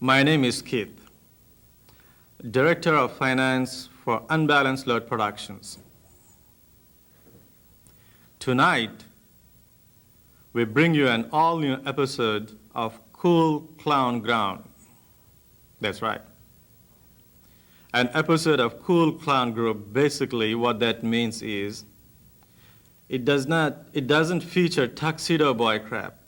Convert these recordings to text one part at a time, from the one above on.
My name is Keith, Director of Finance for Unbalanced Load Productions. Tonight, we bring you an all-new episode of Cool Clown Ground. That's right. An episode of Cool Clown Group, basically what that means is it doesn't feature tuxedo boy crap.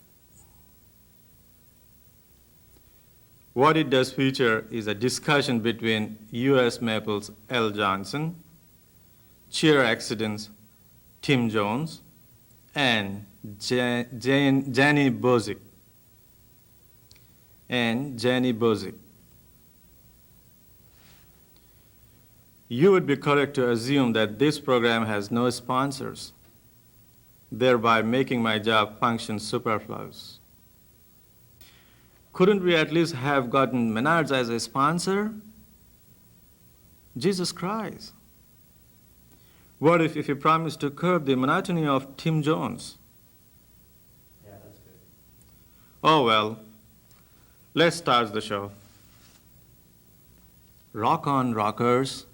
What it does feature is a discussion between U.S. Maple's L. Johnson, Cheer Accident's Tim Jones, and Jenny Bozick. You would be correct to assume that this program has no sponsors, thereby making my job function superfluous. Couldn't we at least have gotten Menards as a sponsor? Jesus Christ. What if you promise to curb the monotony of Tim Jones? Yeah, that's good. Oh well, let's start the show. Rock on, rockers.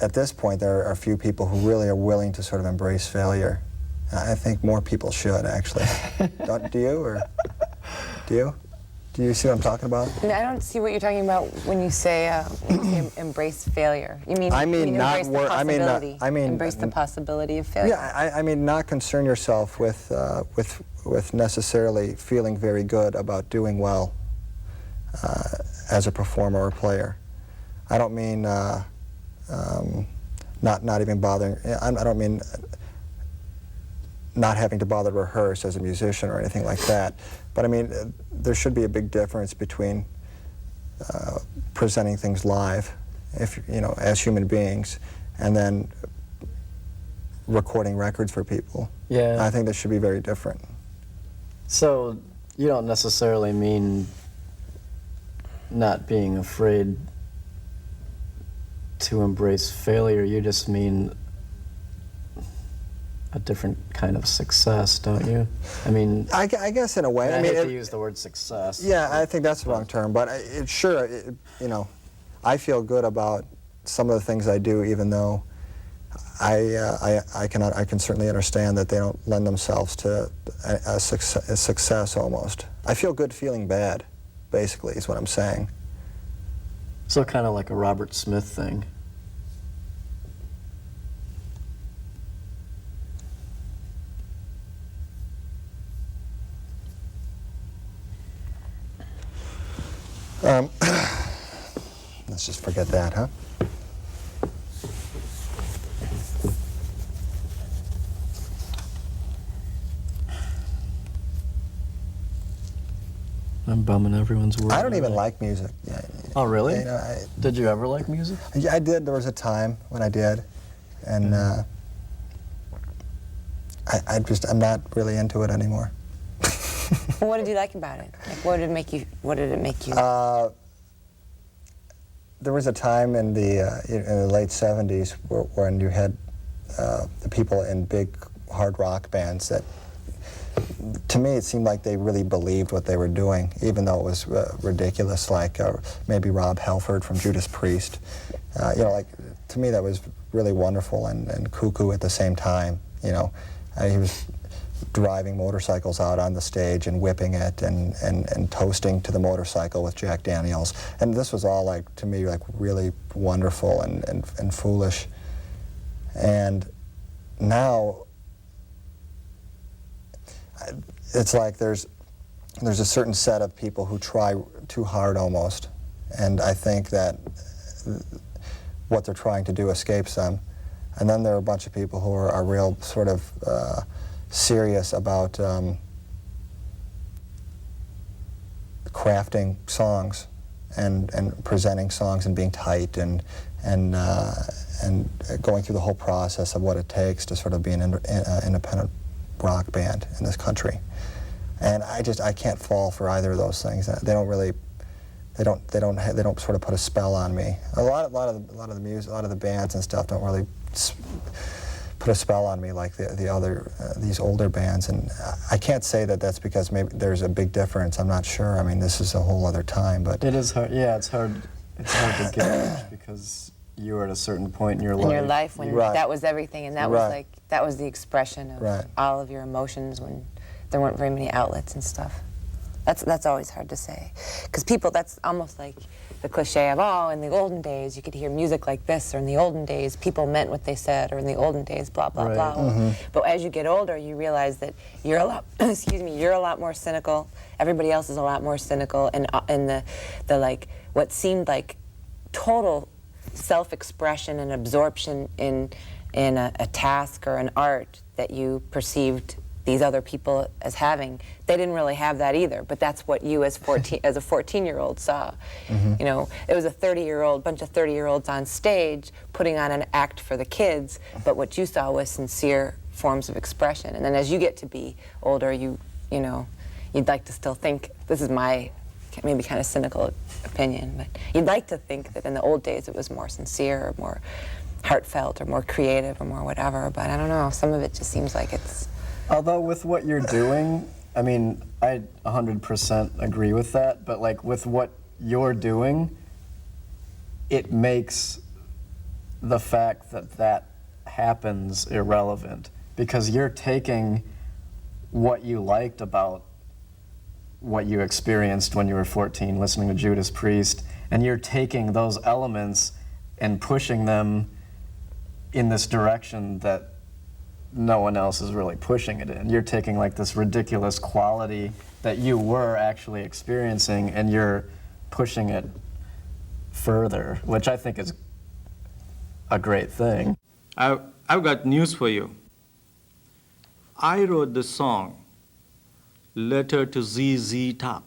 At this point, there are a few people who really are willing to sort of embrace failure. I think more people should, actually. Do you, or do you? Do you see what I'm talking about? I don't see what you're talking about when you say embrace failure. You mean, embrace the possibility? Embrace the possibility of failure. Yeah, I mean not concern yourself with necessarily feeling very good about doing well as a performer or player. I don't mean not even bothering. I don't mean not having to bother to rehearse as a musician or anything like that. But I mean, there should be a big difference between presenting things live, as human beings, and then recording records for people. Yeah. I think that should be very different. So you don't necessarily mean not being afraid to embrace failure. You just mean a different kind of success, don't you? I mean, I guess in a way. I hate to use the word success. Yeah, I think that's the wrong term. But I feel good about some of the things I do, even though I can certainly understand that they don't lend themselves to a success almost. I feel good feeling bad, basically, is what I'm saying. So kind of like a Robert Smith thing. Let's just forget that, huh? I'm bumming everyone's word. I don't even like music. Yeah, oh, really? You Did you ever like music? Yeah, I did. There was a time when I did, and I'm not really into it anymore. Well, what did you like about it? Like, what did it make you? There was a time in the late '70s when you had the people in big hard rock bands that, to me, it seemed like they really believed what they were doing, even though it was ridiculous, like maybe Rob Halford from Judas Priest. To me, that was really wonderful and cuckoo at the same time. He was driving motorcycles out on the stage and whipping it and toasting to the motorcycle with Jack Daniels. And this was all, like, to me, like, really wonderful and foolish. And now, it's like there's there's a certain set of people who try too hard almost, and I think that what they're trying to do escapes them. And then there are a bunch of people who are real sort of serious about crafting songs and presenting songs and being tight and going through the whole process of what it takes to sort of be an independent rock band in this country. And I can't fall for either of those things. They don't really, they don't sort of put a spell on me. A lot of the music, a lot of the bands and stuff don't really put a spell on me like these older bands. And I can't say that that's because maybe there's a big difference. I'm not sure. I mean, this is a whole other time, but it is hard. Yeah, it's hard. It's hard to gauge because you were at a certain point in your life. In your life when that was everything, and that was like that was the expression of all of your emotions when there weren't very many outlets and stuff. That's always hard to say, because people, that's almost like the cliche of, oh, in the olden days you could hear music like this, or in the olden days people meant what they said, or in the olden days blah blah blah. But as you get older, you realize that you're a lot you're a lot more cynical. Everybody else is a lot more cynical, and the like what seemed like total self-expression and absorption in a task or an art that you perceived these other people as having, they didn't really have that either, but that's what you as a 14-year-old saw. You know, it was a bunch of 30-year-olds on stage putting on an act for the kids, but what you saw was sincere forms of expression. And then as you get to be older, you know, you'd like to still think, this is my maybe kind of cynical opinion, but you'd like to think that in the old days it was more sincere or more heartfelt or more creative or more whatever, but I don't know, some of it just seems like it's... Although with what you're doing, I mean, I 100% agree with that, but like with what you're doing, it makes the fact that that happens irrelevant, because you're taking what you liked about what you experienced when you were 14 listening to Judas Priest, and you're taking those elements and pushing them in this direction that no one else is really pushing it in. You're taking like this ridiculous quality that you were actually experiencing and you're pushing it further, which I think is a great thing. I've got news for you. I wrote the song Letter to ZZ Top.